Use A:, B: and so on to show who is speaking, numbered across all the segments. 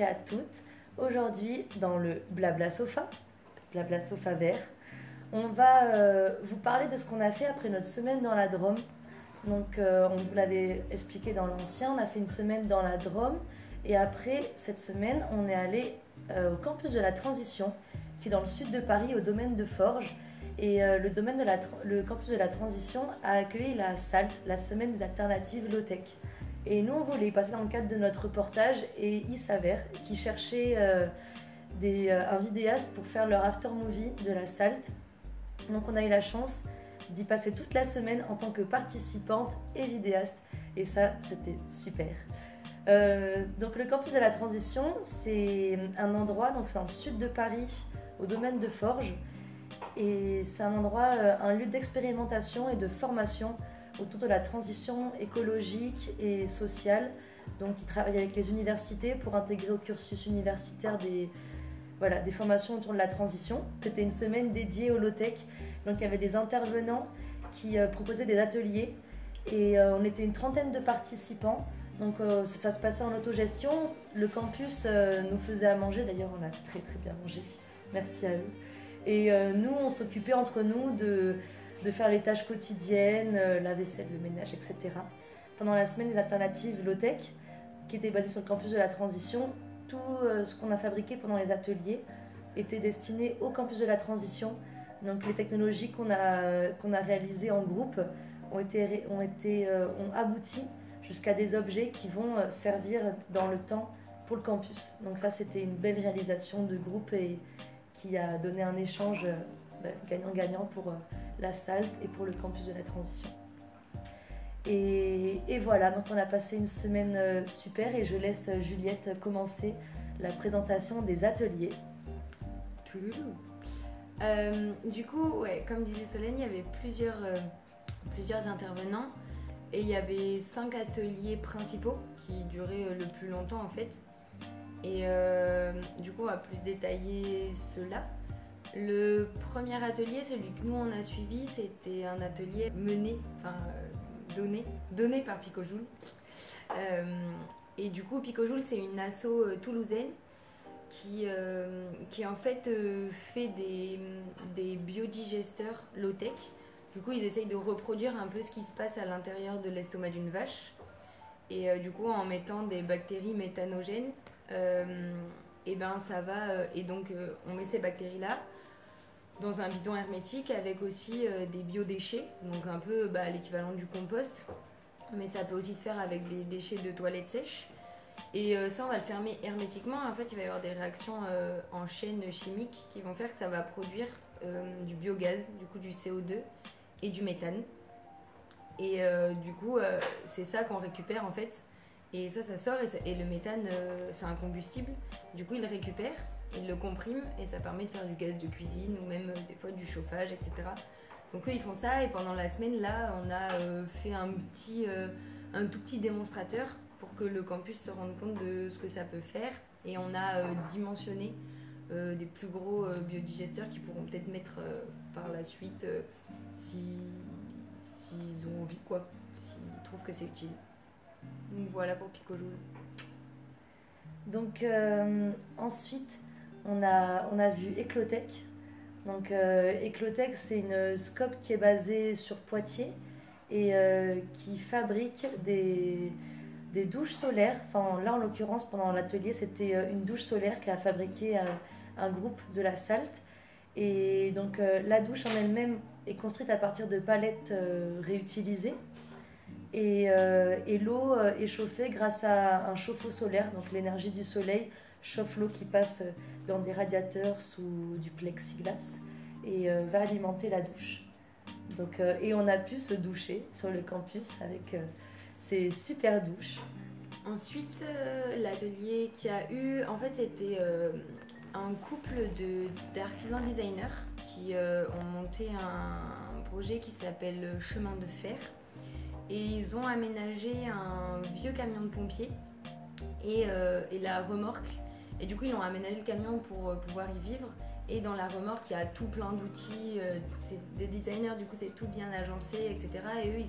A: et à toutes. Aujourd'hui, dans le Blabla Sofa vert, on va vous parler de ce qu'on a fait après notre semaine dans la Drôme. Donc, on vous l'avait expliqué dans l'ancien, on a fait une semaine dans la Drôme. Et après cette semaine, on est allé au campus de la Transition, qui est dans le sud de Paris, au domaine de Forges. Et le campus de la Transition a accueilli la SALT, la semaine des alternatives low-tech. Et nous, on voulait y passer dans le cadre de notre reportage, et il s'avère qu'ils cherchaient un vidéaste pour faire leur after-movie de la SALT. Donc on a eu la chance d'y passer toute la semaine en tant que participante et vidéaste. Et ça, c'était super. Donc le campus de la Transition, c'est un endroit, donc c'est dans le sud de Paris, au domaine de Forges. Et c'est un endroit, un lieu d'expérimentation et de formation autour de la transition écologique et sociale. Donc ils travaillent avec les universités pour intégrer au cursus universitaire des formations autour de la transition. C'était une semaine dédiée au low-tech. Donc il y avait des intervenants qui proposaient des ateliers. Et on était une trentaine de participants. Donc ça se passait en autogestion. Le campus nous faisait à manger. D'ailleurs, on a très très bien mangé. Merci à eux. Et nous, on s'occupait entre nous de faire les tâches quotidiennes, la vaisselle, le ménage, etc. Pendant la semaine des alternatives low-tech, qui était basée sur le campus de la Transition, tout ce qu'on a fabriqué pendant les ateliers était destiné au campus de la Transition. Donc les technologies qu'on a réalisées en groupe ont abouti jusqu'à des objets qui vont servir dans le temps pour le campus. Donc ça, c'était une belle réalisation de groupe et qui a donné un échange gagnant-gagnant pour la SALT et pour le campus de la Transition. Et voilà, donc on a passé une semaine super et je laisse Juliette commencer la présentation des ateliers.
B: Du coup, ouais, comme disait Solène, il y avait plusieurs intervenants et il y avait 5 ateliers principaux qui duraient le plus longtemps en fait. Et du coup, on va plus détailler cela. Le premier atelier, celui que nous on a suivi, c'était un atelier donné par Picojoule. Et du coup, Picojoule, c'est une asso toulousaine qui en fait fait des biodigesteurs low-tech. Du coup, ils essayent de reproduire un peu ce qui se passe à l'intérieur de l'estomac d'une vache. Et du coup, en mettant des bactéries méthanogènes, on met ces bactéries-là dans un bidon hermétique avec aussi des biodéchets, donc un peu l'équivalent du compost, mais ça peut aussi se faire avec des déchets de toilettes sèches. Et ça, on va le fermer hermétiquement. En fait, il va y avoir des réactions en chaîne chimique qui vont faire que ça va produire du biogaz, du coup du CO2 et du méthane. Et du coup, c'est ça qu'on récupère en fait. Et ça sort et le méthane, c'est un combustible. Du coup, il le récupère, il le comprime et ça permet de faire du gaz de cuisine ou même des fois du chauffage, etc. Donc eux, ils font ça et pendant la semaine, là, on a fait un tout petit démonstrateur pour que le campus se rende compte de ce que ça peut faire. Et on a dimensionné des plus gros biodigesteurs qui pourront peut-être mettre par la suite s'ils ont envie, quoi, s'ils trouvent que c'est utile. Donc voilà pour Picojoule.
A: Donc ensuite, on a vu Eclotech. Donc Eclotech, c'est une scope qui est basée sur Poitiers et qui fabrique des douches solaires. Enfin là, en l'occurrence, pendant l'atelier, c'était une douche solaire qu'a fabriqué un groupe de la SALT. Et donc la douche en elle-même est construite à partir de palettes réutilisées. Et l'eau est chauffée grâce à un chauffe-eau solaire. Donc l'énergie du soleil chauffe l'eau qui passe dans des radiateurs sous du plexiglas et va alimenter la douche. Donc, et on a pu se doucher sur le campus avec ces super douches.
B: Ensuite, l'atelier qu'il y a eu, en fait, c'était un couple d'artisans designers qui ont monté un projet qui s'appelle Chemin de fer. Et ils ont aménagé un vieux camion de pompiers et la remorque. Et du coup, ils ont aménagé le camion pour pouvoir y vivre. Et dans la remorque, il y a tout plein d'outils. C'est des designers, du coup, c'est tout bien agencé, etc. Et eux,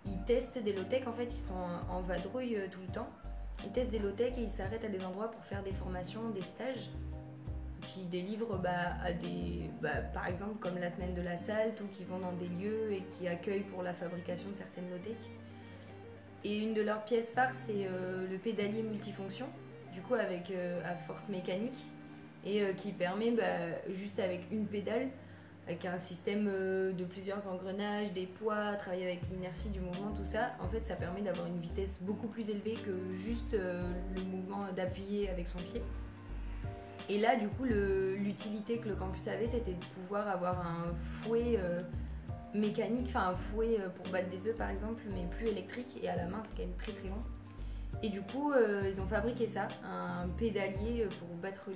B: ils testent des low-tech. En fait, ils sont en vadrouille tout le temps. ils testent des low-tech et ils s'arrêtent à des endroits pour faire des formations, des stages qui délivrent à des, par exemple comme la semaine de la Salte ou qui vont dans des lieux et qui accueillent pour la fabrication de certaines low-tech. Et une de leurs pièces phares, c'est le pédalier multifonction, du coup avec à force mécanique et qui permet juste avec une pédale, avec un système de plusieurs engrenages, des poids, travailler avec l'inertie du mouvement, tout ça, en fait ça permet d'avoir une vitesse beaucoup plus élevée que juste le mouvement d'appuyer avec son pied. Et là, du coup, l'utilité que le campus avait, c'était de pouvoir avoir un fouet mécanique, enfin un fouet pour battre des œufs par exemple, mais plus électrique, et à la main c'est quand même très très long. Et du coup, ils ont fabriqué ça, un pédalier pour battre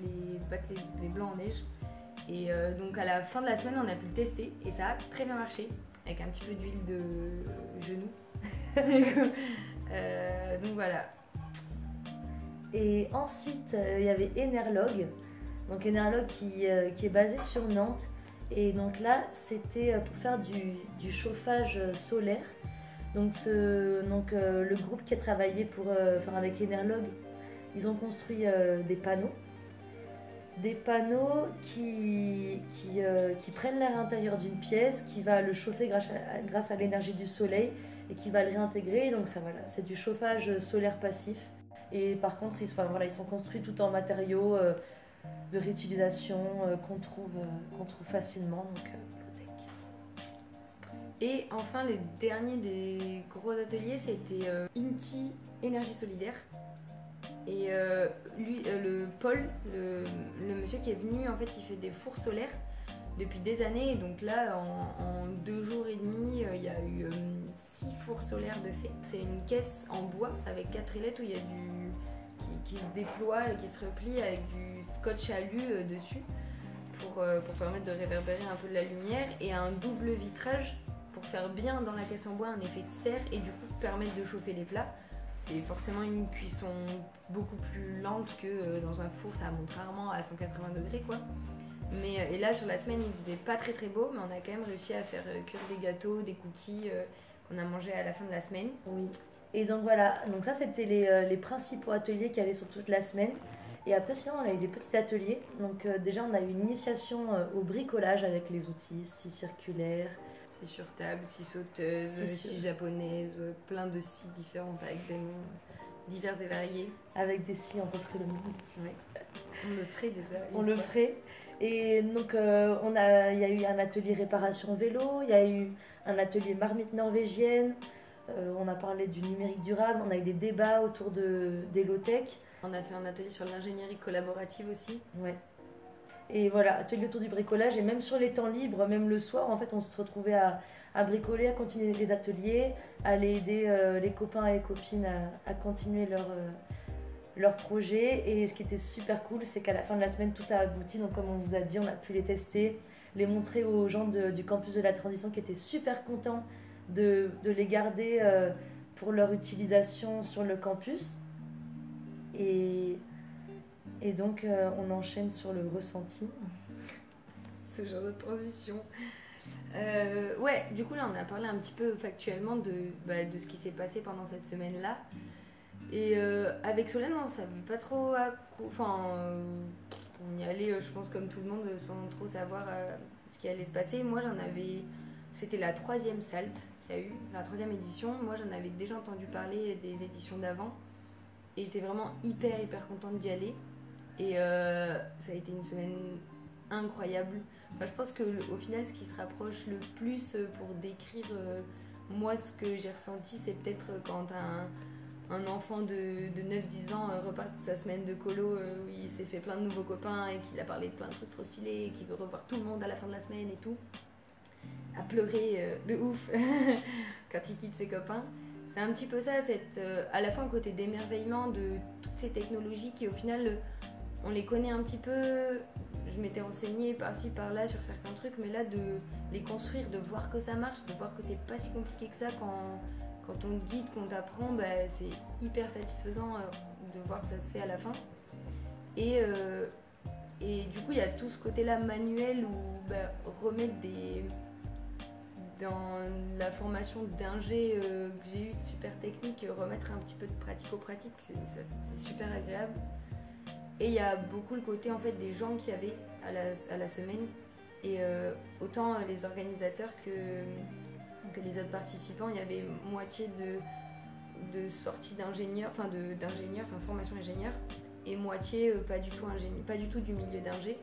B: les blancs en neige. Et donc à la fin de la semaine, on a pu le tester, et ça a très bien marché, avec un petit peu d'huile de genou. Donc voilà.
A: Et ensuite, il y avait Enerlog. Donc Enerlog qui est basé sur Nantes. Et donc là, c'était pour faire du chauffage solaire. Donc, le groupe qui a travaillé avec Enerlog, ils ont construit des panneaux. Des panneaux qui prennent l'air intérieur d'une pièce, qui va le chauffer grâce à l'énergie du soleil et qui va le réintégrer. Donc ça, voilà, c'est du chauffage solaire passif. Et par contre, ils sont construits tout en matériaux de réutilisation qu'on trouve facilement. Donc, low-tech.
B: Et enfin, le dernier des gros ateliers, c'était Inti Énergie Solidaire. Et Paul, le monsieur qui est venu, en fait, il fait des fours solaires depuis des années. Et donc là, en 2 jours et demi, il y a eu 6 fours solaires de fait. C'est une caisse en bois avec 4 ailettes où il y a qui se déploie et qui se replie avec du scotch alu dessus pour permettre de réverbérer un peu de la lumière, et un double vitrage pour faire bien dans la caisse en bois un effet de serre et du coup permettre de chauffer les plats. C'est forcément une cuisson beaucoup plus lente que dans un four, ça monte rarement à 180 degrés quoi. Et là sur la semaine il faisait pas très très beau, mais on a quand même réussi à faire cuire des gâteaux, des cookies qu'on a mangé à la fin de la semaine.
A: Oui. Et donc voilà, donc ça c'était les principaux ateliers qu'il y avait sur toute la semaine. Et après sinon on a eu des petits ateliers. Donc déjà on a eu une initiation au bricolage avec les outils, scie circulaire,
B: scie sur table, scie sauteuse, scie japonaise, plein de scies différentes avec des noms divers et variés.
A: Avec des scies, on referait le même.
B: Ouais. On le ferait déjà.
A: On le ferait. Et donc il y a eu un atelier réparation vélo, il y a eu un atelier marmite norvégienne. On a parlé du numérique durable, on a eu des débats autour des low-tech.
B: On a fait un atelier sur l'ingénierie collaborative aussi.
A: Ouais. Et voilà, atelier autour du bricolage, et même sur les temps libres, même le soir, en fait, on se retrouvait à bricoler, à continuer les ateliers, à aller aider les copains et les copines à continuer leur projet. Et ce qui était super cool, c'est qu'à la fin de la semaine, tout a abouti. Donc comme on vous a dit, on a pu les tester, les montrer aux gens du campus de la transition qui étaient super contents de les garder pour leur utilisation sur le campus. Et donc on enchaîne sur le ressenti.
B: Ce genre de transition. Ouais, du coup là on a parlé un petit peu factuellement de ce qui s'est passé pendant cette semaine-là. Et avec Solène, on savait pas trop on y allait, je pense comme tout le monde, sans trop savoir ce qui allait se passer. Moi c'était la 3e Salte qu'il y a eu, la 3e édition. Moi j'en avais déjà entendu parler des éditions d'avant. Et j'étais vraiment hyper contente d'y aller. Et ça a été une semaine incroyable. Enfin, je pense qu'au final, ce qui se rapproche le plus pour décrire moi ce que j'ai ressenti, c'est peut-être quand un enfant de 9-10 ans repart de sa semaine de colo où il s'est fait plein de nouveaux copains et qu'il a parlé de plein de trucs trop stylés et qu'il veut revoir tout le monde à la fin de la semaine et tout. À pleurer de ouf quand il quitte ses copains. C'est un petit peu ça, à la fois un côté d'émerveillement de toutes ces technologies qui au final, on les connaît un petit peu. Je m'étais renseignée par-ci par-là sur certains trucs, mais là de les construire, de voir que ça marche, de voir que c'est pas si compliqué que ça quand on te guide, qu'on t'apprend, c'est hyper satisfaisant de voir que ça se fait à la fin. Et du coup il y a tout ce côté-là manuel où remettre dans la formation d'ingé que j'ai eue, de super technique, remettre un petit peu de pratico-pratique, c'est super agréable. Et il y a beaucoup le côté en fait des gens qu'il y avait à la semaine. Et autant les organisateurs que les autres participants, il y avait moitié de sorties d'ingénieurs, enfin formation ingénieur, et moitié pas du tout du milieu d'ingé.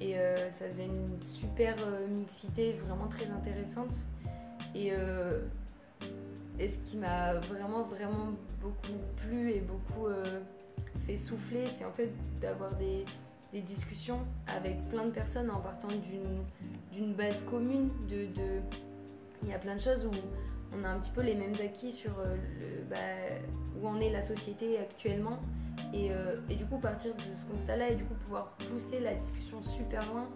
B: Et ça faisait une super mixité vraiment très intéressante. Et ce qui m'a vraiment beaucoup plu et beaucoup fait souffler, c'est en fait d'avoir des discussions avec plein de personnes en partant d'une base commune. Il y a plein de choses où on a un petit peu les mêmes acquis sur où en est la société actuellement. Et du coup, partir de ce constat-là et du coup pouvoir pousser la discussion super loin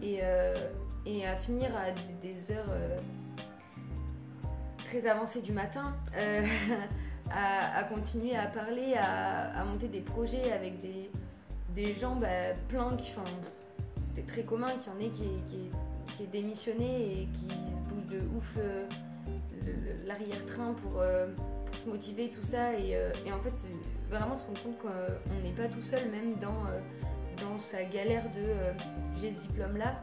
B: et à finir à des heures très avancées du matin, à continuer à parler, à monter des projets avec des gens plein c'était très commun qu'il y en ait qui est démissionné et qui se bouge de ouf l'arrière-train pour se motiver, tout ça. Et en fait, vraiment se rendre compte qu'on n'est pas tout seul, même dans sa galère de j'ai ce diplôme-là.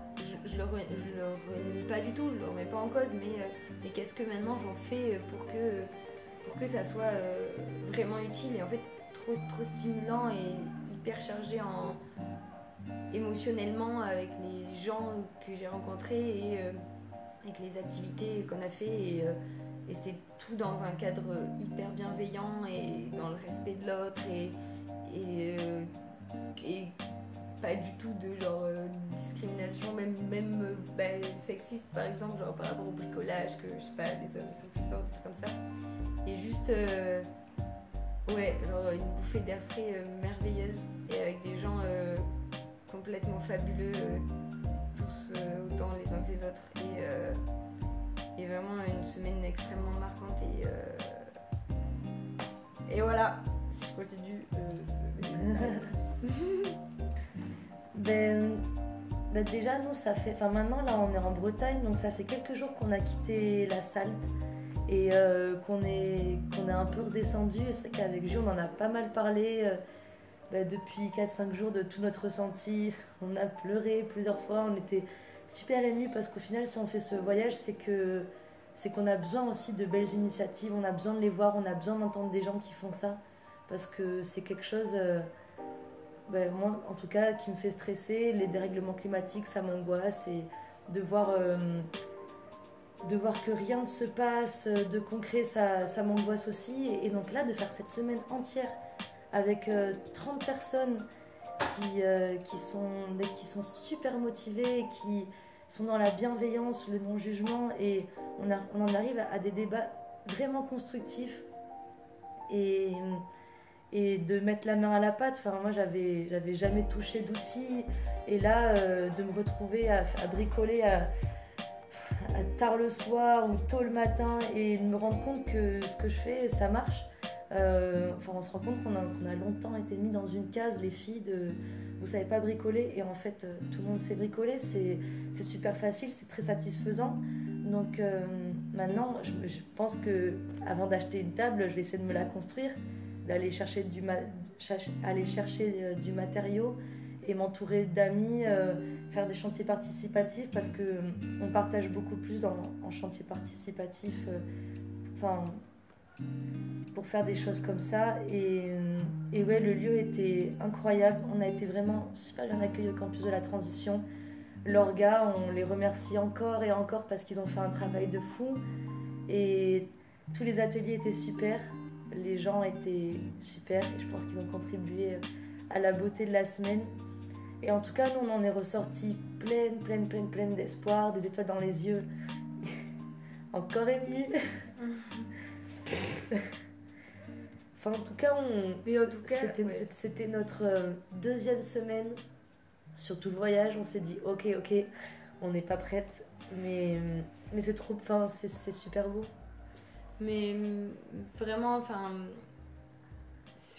B: Je le renie pas du tout, je le remets pas en cause, mais qu'est-ce que maintenant j'en fais pour que ça soit vraiment utile et en fait trop stimulant et hyper chargé émotionnellement avec les gens que j'ai rencontrés et avec les activités qu'on a fait et c'était tout dans un cadre hyper bienveillant et dans le respect de l'autre et pas du tout de genre discrimination même sexiste par exemple, genre par rapport au bricolage, que je sais pas, les hommes sont plus forts, des trucs comme ça, et juste genre une bouffée d'air frais merveilleuse et avec des gens complètement fabuleux, tous autant les uns que les autres, et vraiment une semaine extrêmement marquante et voilà, si je continue
A: déjà nous ça fait, maintenant là on est en Bretagne, donc ça fait quelques jours qu'on a quitté la Salte et qu'on est un peu redescendu. Et c'est vrai qu'avec Jules on en a pas mal parlé depuis 4-5 jours de tout notre ressenti. On a pleuré plusieurs fois, on était super émus parce qu'au final si on fait ce voyage c'est qu'on a besoin aussi de belles initiatives, on a besoin de les voir, on a besoin d'entendre des gens qui font ça parce que c'est quelque chose moi en tout cas qui me fait stresser. Les dérèglements climatiques ça m'angoisse, et de voir que rien ne se passe de concret ça m'angoisse aussi, et donc là de faire cette semaine entière avec 30 personnes qui sont super motivées, qui sont dans la bienveillance, le non-jugement, et on en arrive à des débats vraiment constructifs et de mettre la main à la pâte. Moi j'avais jamais touché d'outils, et là de me retrouver à bricoler à tard le soir ou tôt le matin et de me rendre compte que ce que je fais ça marche. On se rend compte qu'on a longtemps été mis dans une case, les filles, de vous savez pas bricoler, et en fait tout le monde sait bricoler, c'est super facile, c'est très satisfaisant. Donc maintenant je pense que avant d'acheter une table je vais essayer de me la construire, d'aller chercher du matériau et m'entourer d'amis, faire des chantiers participatifs parce qu'on partage beaucoup plus en chantier participatif, pour faire des choses comme ça. Et ouais, le lieu était incroyable, on a été vraiment super bien accueillis au campus de la Transition. L'Orga, on les remercie encore et encore parce qu'ils ont fait un travail de fou, et tous les ateliers étaient super, les gens étaient super, et je pense qu'ils ont contribué à la beauté de la semaine. Et en tout cas, nous, on en est ressortis pleine d'espoir, des étoiles dans les yeux, encore ému. En tout cas, c'était notre deuxième semaine sur tout le voyage. On s'est dit, ok, on n'est pas prête, mais c'est trop, c'est super beau.
B: Mais vraiment,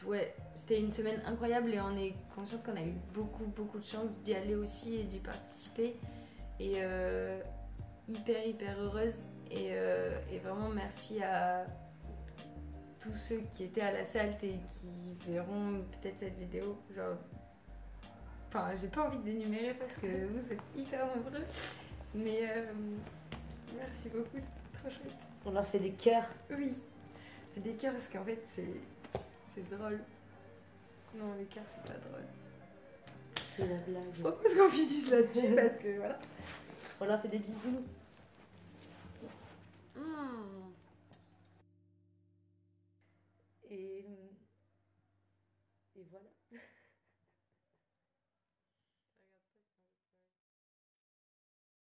B: ouais, c'était une semaine incroyable et on est conscient qu'on a eu beaucoup de chance d'y aller aussi et d'y participer. Et hyper heureuse et vraiment merci à tous ceux qui étaient à la salle et qui verront peut-être cette vidéo. Genre, enfin, j'ai pas envie d'énumérer parce que vous êtes hyper nombreux, mais merci beaucoup, c'était trop chouette.
A: On leur fait des cœurs.
B: Oui, je fais des cœurs parce qu'en fait c'est drôle. Non, les cœurs c'est pas drôle.
A: C'est la blague.
B: Je propose qu'on finisse là-dessus parce que voilà.
A: On leur fait des bisous. Et voilà.